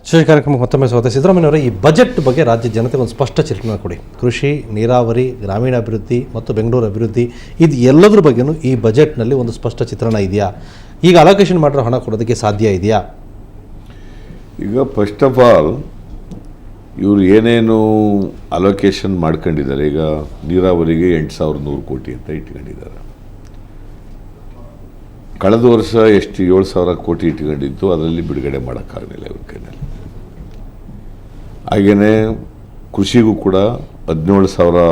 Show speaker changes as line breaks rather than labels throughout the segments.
ಕಾರ್ಯಕ್ರಮಕ್ಕೆ ಮತ್ತೊಮ್ಮೆ ಸ್ವಾಗತ. ಸಿದ್ದರಾಮಯ್ಯನವರ ಈ ಬಜೆಟ್ ಬಗ್ಗೆ ರಾಜ್ಯ ಜನತೆಗೆ ಒಂದು ಸ್ಪಷ್ಟ ಚಿತ್ರಣ ಕೊಡಿ. ಕೃಷಿ, ನೀರಾವರಿ, ಗ್ರಾಮೀಣಾಭಿವೃದ್ಧಿ ಮತ್ತು ಬೆಂಗಳೂರು ಅಭಿವೃದ್ಧಿ ಇದು ಎಲ್ಲದರ ಬಗ್ಗೆಯೂ ಈ ಬಜೆಟ್ನಲ್ಲಿ ಒಂದು ಸ್ಪಷ್ಟ ಚಿತ್ರಣ ಇದೆಯಾ? ಈಗ ಅಲೋಕೇಶನ್ ಮಾಡಿರೋ ಹಣ ಕೊಡೋದಕ್ಕೆ ಸಾಧ್ಯ ಇದೆಯಾ?
ಈಗ ಫಸ್ಟ್ ಆಫ್ ಆಲ್ ಇವರು ಏನೇನು ಅಲೋಕೇಶನ್ ಮಾಡ್ಕೊಂಡಿದ್ದಾರೆ, ಈಗ ನೀರಾವರಿಗೆ 8,100 ಕೋಟಿ ಅಂತ ಇಟ್ಕೊಂಡಿದ್ದಾರೆ. ಕಳೆದ ವರ್ಷ ಎಷ್ಟು 7,000 ಕೋಟಿ ಇಟ್ಕೊಂಡಿದ್ದು, ಅದರಲ್ಲಿ ಬಿಡುಗಡೆ ಮಾಡೋಕ್ಕಾಗಲಿಲ್ಲ ಇವ್ರ ಕೈಯಲ್ಲಿ. ಹಾಗೆಯೇ ಕೃಷಿಗೂ ಕೂಡ 17,000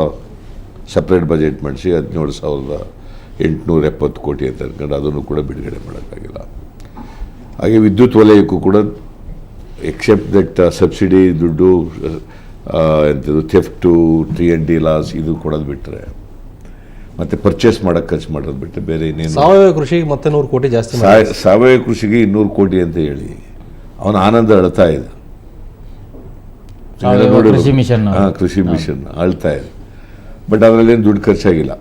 ಸಪ್ರೇಟ್ ಬಜೆಟ್ ಮಾಡಿಸಿ 17,870 ಕೋಟಿ ಅಂತ ಹೇಳ್ಕೊಂಡು ಅದನ್ನು ಕೂಡ ಬಿಡುಗಡೆ ಮಾಡೋಕ್ಕಾಗಿಲ್ಲ. ಹಾಗೆ ವಿದ್ಯುತ್ ವಲಯಕ್ಕೂ ಕೂಡ ಎಕ್ಸೆಪ್ಟ್ ದಟ್ ಸಬ್ಸಿಡಿ ದುಡ್ಡು ಎಂಥದ್ದು ಥೆಫ್ಟು, TND ಲಾಸ್ ಇದು ಕೊಡೋದು ಬಿಟ್ಟರೆ, ಮತ್ತು ಪರ್ಚೇಸ್ ಮಾಡೋಕ್ಕೆ ಖರ್ಚು ಮಾಡೋದು ಬಿಟ್ಟರೆ ಬೇರೆ ಇನ್ನೇನು.
ಸಾವಯವ ಕೃಷಿಗೆ ಮತ್ತೆ 100 ಕೋಟಿ ಜಾಸ್ತಿ,
ಸಾವಯವ ಕೃಷಿಗೆ 200 ಕೋಟಿ ಅಂತ ಹೇಳಿ ಅವನ ಆನಂದ ಅಳ್ತಾ ಇದೆ. ಕೃಷಿ ಮಿಷನ್ ಅಳ್ತಾ ಇದೆ. ಬಟ್ ಅದರಲ್ಲೇನು ದುಡ್ಡು ಖರ್ಚಾಗಿಲ್ಲ.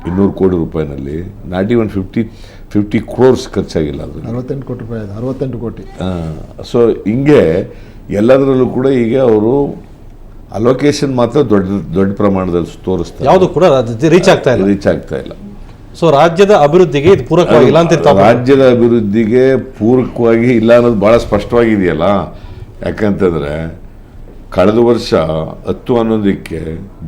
200 ಕೋಟಿ ರೂಪಾಯಿನಲ್ಲಿ ನಾಟ್ ಇವನ್ 50 ಕ್ರೋರ್ಸ್ ಖರ್ಚಾಗಿಲ್ಲ. ಅದು
68 ಕೋಟಿ ರೂಪಾಯಿ, 68 ಕೋಟಿ.
ಸೊ ಹಿಂಗೆ ಎಲ್ಲದರಲ್ಲೂ ಕೂಡ ಈಗ ಅವರು ಅಲೋಕೇಶನ್ ಮಾತ್ರ ದೊಡ್ಡ ಪ್ರಮಾಣದಲ್ಲಿ ತೋರಿಸ್ತಾರೆ,
ಯಾವುದು ಕೂಡ ರೀಚ್ ಆಗ್ತಾ ಇಲ್ಲ. ಸೊ ರಾಜ್ಯದ ಅಭಿವೃದ್ಧಿಗೆ ಇದು ಪೂರಕವಾಗಿಲ್ಲ ಅಂತ.
ರಾಜ್ಯದ ಅಭಿವೃದ್ಧಿಗೆ ಪೂರಕವಾಗಿ ಇಲ್ಲ ಅನ್ನೋದು ಭಾಳ ಸ್ಪಷ್ಟವಾಗಿದೆಯಲ್ಲ. ಯಾಕಂತಂದರೆ ಕಳೆದ ವರ್ಷ 10-11ಕ್ಕೆ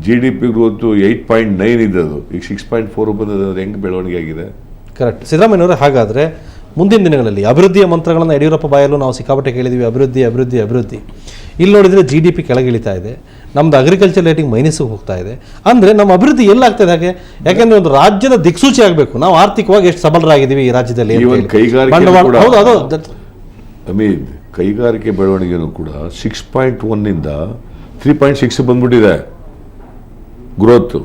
GDP ಗ್ರೋತು 8.9 ಇದ್ದದು, ಈಗ 6.4 ಬಂದದ್ದು. ಹೆಂಗೆ ಬೆಳವಣಿಗೆ ಆಗಿದೆ? ಕರೆಕ್ಟ್.
ಸಿದ್ದರಾಮಯ್ಯನವರೇ, ಹಾಗಾದರೆ ಮುಂದಿನ ದಿನಗಳಲ್ಲಿ ಅಭಿವೃದ್ಧಿಯ ಮಂತ್ರಗಳನ್ನು ಯಡಿಯೂರಪ್ಪ ಬಾಯಲ್ಲೂ ನಾವು ಸಿಕ್ಕಾಪಟ್ಟೆ ಕೇಳಿದ್ದೀವಿ, ಅಭಿವೃದ್ಧಿ ಅಭಿವೃದ್ಧಿ ಅಭಿವೃದ್ಧಿ. ಇಲ್ಲಿ ನೋಡಿದರೆ GDP ಕೆಳಗಿಳಿತಾ ಇದೆ, ನಮ್ಮದು ಅಗ್ರಿಕಲ್ಚರ್ ರೇಟಿಂಗ್ ಮೈನಸ್ಗೆ ಹೋಗ್ತಾ ಇದೆ. ಅಂದರೆ ನಮ್ಮ ಅಭಿವೃದ್ಧಿ ಎಲ್ಲಾಗ್ತದೆ ಹಾಗೆ? ಯಾಕೆಂದರೆ ಒಂದು ರಾಜ್ಯದ ದಿಕ್ಸೂಚಿ ಆಗಬೇಕು, ನಾವು ಆರ್ಥಿಕವಾಗಿ ಎಷ್ಟು ಸಬಲರಾಗಿದ್ದೀವಿ ಈ ರಾಜ್ಯದಲ್ಲಿ.
ಕೈಗಾರಿಕೆ ಬೆಳವಣಿಗೆನೂ ಕೂಡ 6.1 3.6 ಬಂದ್ಬಿಟ್ಟಿದೆ ಗ್ರೋತು.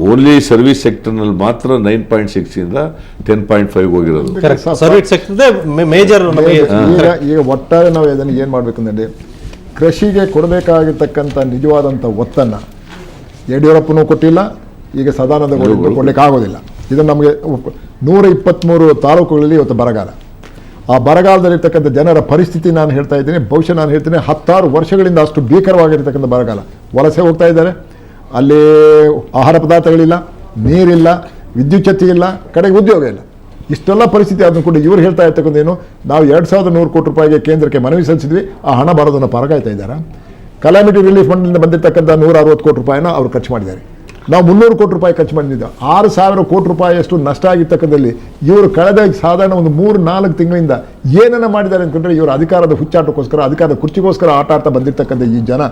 ಓನ್ಲಿ ಸರ್ವಿಸ್ ಸೆಕ್ಟರ್ನಲ್ಲಿ ಮಾತ್ರ 9.6 10.5 ಹೋಗಿರೋದು.
Service sector major.
ಈಗ ಒಟ್ಟಾರೆ ನಾವು ಇದನ್ನು ಏನು ಮಾಡಬೇಕಂದ್ರೆ, ಕೃಷಿಗೆ ಕೊಡಬೇಕಾಗಿರ್ತಕ್ಕಂಥ ನಿಜವಾದಂಥ ಒತ್ತನ್ನು ಯಡಿಯೂರಪ್ಪನೂ ಕೊಟ್ಟಿಲ್ಲ, ಈಗ ಸದಾನಂದ ಗೌಡ ಕೊಡಲಿಕ್ಕೆ ಆಗೋದಿಲ್ಲ. ಇದು ನಮಗೆ 123 ತಾಲೂಕುಗಳಲ್ಲಿ ಇವತ್ತು ಬರಗಾಲ. ಆ ಬರಗಾಲದಲ್ಲಿರ್ತಕ್ಕಂಥ ಜನರ ಪರಿಸ್ಥಿತಿ ನಾನು ಹೇಳ್ತಾ ಇದ್ದೀನಿ, ಬಹುಶಃ ನಾನು ಹೇಳ್ತೀನಿ 16 ವರ್ಷಗಳಿಂದ ಅಷ್ಟು ಭೀಕರವಾಗಿರ್ತಕ್ಕಂಥ ಬರಗಾಲ. ವಲಸೆ ಹೋಗ್ತಾ ಇದ್ದಾರೆ, ಅಲ್ಲಿ ಆಹಾರ ಪದಾರ್ಥಗಳಿಲ್ಲ, ನೀರಿಲ್ಲ, ವಿದ್ಯುತ್ ಶಕ್ತಿ ಇಲ್ಲ, ಕಡೆಗೆ ಉದ್ಯೋಗ ಇಲ್ಲ. ಇಷ್ಟೆಲ್ಲ ಪರಿಸ್ಥಿತಿ ಆದರೂ ಕೂಡ ಇವರು ಹೇಳ್ತಾ ಇರ್ತಕ್ಕಂಥೇನು, ನಾವು 2,100 ಕೋಟಿ ರೂಪಾಯಿಗೆ ಕೇಂದ್ರಕ್ಕೆ ಮನವಿ ಸಲ್ಲಿಸಿದ್ವಿ, ಆ ಹಣ ಬರೋದನ್ನು ಪರಗಾಯ್ತಾ ಇದ್ದಾರೆ. ಕಲಾಮಿಟಿ ರಿಲೀಫ್ ಫಂಡ್ನಿಂದ ಬಂದಿರತಕ್ಕಂಥ 160 ಕೋಟಿ ರೂಪಾಯಿನ ಅವರು ಖರ್ಚು ಮಾಡಿದ್ದಾರೆ. ನಾವು 300 ಕೋಟಿ ರೂಪಾಯಿ ಖರ್ಚು ಮಾಡಿದ್ದು, 6,000 ಕೋಟಿ ರೂಪಾಯಿಯಷ್ಟು ನಷ್ಟ ಆಗಿರ್ತಕ್ಕಂಥದ್ದಲ್ಲಿ ಇವರು ಕಳೆದ ಸಾಧಾರಣ ಒಂದು 3-4 ತಿಂಗಳಿಂದ ಏನನ್ನ ಮಾಡಿದ್ದಾರೆ ಅಂತಂದರೆ, ಇವರು ಅಧಿಕಾರದ ಹುಚ್ಚಾಟಕ್ಕೋಸ್ಕರ, ಅಧಿಕಾರದ ಕುರ್ಚಿಗೋಸ್ಕರ ಆಟ ಆಡ್ತಾ ಬಂದಿರತಕ್ಕಂಥ ಈ ಜನ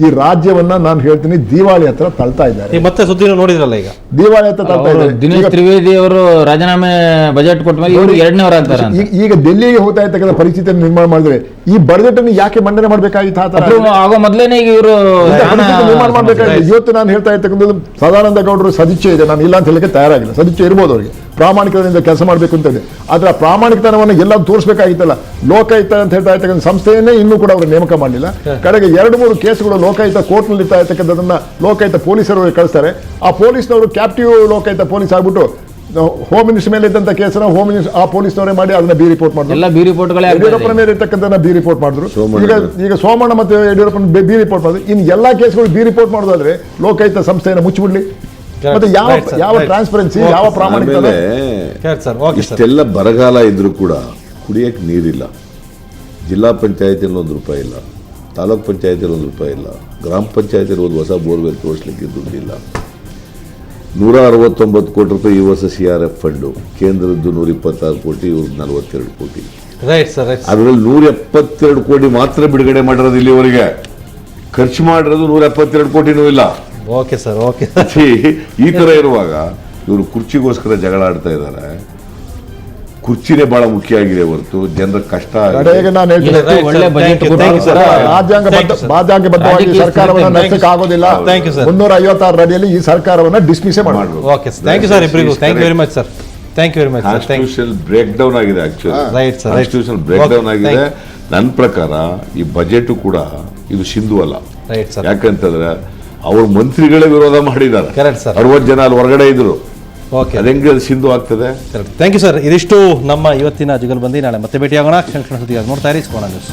ಈ ರಾಜ್ಯವನ್ನ ನಾನು ಹೇಳ್ತೀನಿ ದಿವಾಳಿ ಹತ್ರ ತಳ್ತಾ ಇದ್ದಾರೆ.
ಮತ್ತೆ ಸುದ್ದಿ ನೋಡಿದ್ರಲ್ಲ, ಈಗ
ದಿವಾಳಿ ಹತ್ರ ತಳ್ತಾ ಇದ್ದಾರೆ.
ದಿನೇಶ್ ತ್ರಿವೇದಿ ಅವರು ರಾಜೀನಾಮೆ ಬಜೆಟ್ ಕೊಟ್ಟ ಮೇಲೆ ಇವರು 2ನೇವರ ಅಂತಾರೆ.
ಈಗ ಡೆಲ್ಲಿಗೆ ಹೋಗ್ತಾ ಇರ್ತಕ್ಕಂಥ ಪರಿಸ್ಥಿತಿಯನ್ನು ನಿರ್ಮಾಣ ಮಾಡಿದ್ರೆ ಈ ಬಜೆಟ್ ಅನ್ನು ಯಾಕೆ ಮಂಡನೆ ಮಾಡಬೇಕಾಗಿತ್ತು?
ಆಗೋ ಮೊದಲೇನೆ ಈಗ ಇವರು
ನಿರ್ಮಾಣ ಮಾಡಬೇಕಾಗಿತ್ತು. ಇವತ್ತು ನಾನು ಹೇಳ್ತಾ ಇರ್ತಕ್ಕಂಥದ್ದು, ಸದಾನಂದ ಗೌಡರು ಸದಿಚ್ಛೆ ಇದೆ, ನಾನು ಇಲ್ಲ ಅಂತ ಹೇಳಕ್ಕೆ ತಯಾರಾಗಿಲ್ಲ. ಸದಿಚ್ಛೆ ಇರ್ಬೋದು ಅವರಿಗೆ, ಪ್ರಾಮಾಣಿಕತೆಯಿಂದ ಕೆಲಸ ಮಾಡಬೇಕು ಅಂತ ಇದೆ. ಆದರೆ ಆ ಪ್ರಾಮಾಣಿಕತನವನ್ನು ಎಲ್ಲ ತೋರಿಸಬೇಕಾಗಿತ್ತಲ್ಲ. ಲೋಕಾಯುಕ್ತ ಅಂತ ಹೇಳ್ತಾ ಇರ್ತಕ್ಕಂಥ ಸಂಸ್ಥೆಯನ್ನೇ ಇನ್ನೂ ಕೂಡ ಅವರು ನೇಮಕ ಮಾಡಲಿಲ್ಲ. ಕಡೆಗೆ 2-3 ಕೇಸುಗಳು ಲೋಕಾಯುಕ್ತ ಕೋರ್ಟ್ನಲ್ಲಿ ಇರ್ತಾ ಇರ್ತಕ್ಕಂಥದನ್ನ ಲೋಕಾಯುಕ್ತ ಪೊಲೀಸರವರಿಗೆ ಕಳಿಸ್ತಾರೆ. ಆ ಪೊಲೀಸ್ನವರು ಕ್ಯಾಪ್ಟಿವ್ ಲೋಕಾಯುಕ್ತ ಪೊಲೀಸ್ ಆಗ್ಬಿಟ್ಟು ಹೋಮ್ ಮಿನಿಸ್ಟರ್ ಮೇಲೆ ಇದ್ದಂಥ ಕೇಸನ್ನ ಹೋಮ್ ಮಿನಿಸ್ಟರ್ ಆ ಪೊಲೀಸ್ನವರೇ ಮಾಡಿ ಅದನ್ನ ಬಿ ರಿಪೋರ್ಟ್ ಮಾಡಿದ್ರು. ಯಡಿಯೂರಪ್ಪನ ಮೇಲೆ ಇರ್ತಕ್ಕಂಥ ಬಿ ರಿಪೋರ್ಟ್ ಮಾಡಿದ್ರು. ಈಗ ಸೋಮಣ್ಣ ಮತ್ತು ಯಡಿಯೂರಪ್ಪನ ಬಿ ರಿಪೋರ್ಟ್ ಮಾಡಿದ್ರು. ಇನ್ನು ಎಲ್ಲಾ ಕೇಸ್ಗಳು ಬಿ ರಿಪೋರ್ಟ್ ಮಾಡೋದಾದ್ರೆ ಲೋಕಾಯುಕ್ತ ಸಂಸ್ಥೆಯನ್ನು ಮುಚ್ಚಿಬಿಡ್ಲಿ. ಮತ್ತೆ ಯಾವ ಟ್ರಾನ್ಸ್ಪರೆನ್ಸಿ, ಯಾವ ಪ್ರಾಮಾಣಿಕತೆ?
ಇಷ್ಟೆಲ್ಲ ಬರಗಾಲ ಇದ್ರೂ ಕೂಡ ಕುಡಿಯಕ್ಕೆ ನೀರಿಲ್ಲ, ಜಿಲ್ಲಾ ಪಂಚಾಯತಿಯಲ್ಲಿ 1 ರೂಪಾಯಿ ಇಲ್ಲ, ತಾಲೂಕ್ ಪಂಚಾಯತಿಯಲ್ಲಿ 1 ರೂಪಾಯಿ ಇಲ್ಲ, ಗ್ರಾಮ ಪಂಚಾಯತಿಯಲ್ಲಿ ಒಂದು ಹೊಸ ಬೋರ್ವೆಲ್ ತೋರಿಸ್ಲಿಕ್ಕೆ ದುಡ್ಡಿಲ್ಲ. 169 ಕೋಟಿ ರೂಪಾಯಿ ಈ ವರ್ಷ CRF ಫಂಡು, ಕೇಂದ್ರದ್ದು 126 ಕೋಟಿ, ಇವ್ರದ್ದು 42 ಕೋಟಿ. ಅದರಲ್ಲಿ 172 ಕೋಟಿ ಮಾತ್ರ ಬಿಡುಗಡೆ ಮಾಡಿರೋದು. ಇಲ್ಲಿವರೆಗೆ ಖರ್ಚು ಮಾಡಿರೋದು 172 ಕೋಟಿನೂ ಇಲ್ಲ.
Okay sir, okay.
ಈ ತರ ಇರುವಾಗ ಇವರು ಕುರ್ಚಿಗೋಸ್ಕರ ಜಗಳ ಆಡ್ತಾ ಇದ್ದಾರೆ. ಕುರ್ಚಿನೇ ಬಹಳ ಮುಖ್ಯ ಆಗಿದೆ ಹೊರತು ಜನರ ಕಷ್ಟ.
ರಾಜ್ಯಾಂಗಬದ್ಧವಾಗಿ ಸರ್ಕಾರವನ್ನು ನಡೆಸಕ್ಕೆ ಆಗೋದಿಲ್ಲ. 356 ಅಡಿಯಲ್ಲಿ ಈ ಸರ್ಕಾರವನ್ನು ಡಿಸ್ಮಿಸ್ ಮಾಡಬಹುದು.
ಕಾನ್ಸ್ಟಿಟ್ಯೂಷನಲ್ ಬ್ರೇಕ್ ಡೌನ್ ಆಗಿದೆ. ಕಾನ್ಸ್ಟಿಟ್ಯೂಷನಲ್ ಬ್ರೇಕ್ ಡೌನ್ ಆಗಿದೆ. ನನ್ನ ಪ್ರಕಾರ ಈ ಬಜೆಟ್ ಕೂಡ ಇದು ಸಿಂಧು ಅಲ್ಲ. ಯಾಕಂತಂದ್ರೆ ಅವ್ರ ಮಂತ್ರಿಗಳೇ ವಿರೋಧ ಮಾಡಿದ್ದಾರೆ. 60 ಜನ ಅಲ್ಲಿ ಹೊರಗಡೆ ಇದ್ರು.
Okay.
ಅದು ಹೆಂಗೆ ಅದು ಸಿಂಧು ಆಗ್ತದೆ?
Thank you sir. ಇದಿಷ್ಟು ನಮ್ಮ ಇವತ್ತಿನ ಜುಗಲ್ಬಂದಿ. ನಾಳೆ ಮತ್ತೆ ಭೇಟಿಯಾಗೋಣ. ಕ್ಷಣ ಕ್ಷಣ ಸುದ್ದಿಗಾಗಿ ನೋಡ್ತಾ ಇರಿ ಸುವರ್ಣ ನ್ಯೂಸ್.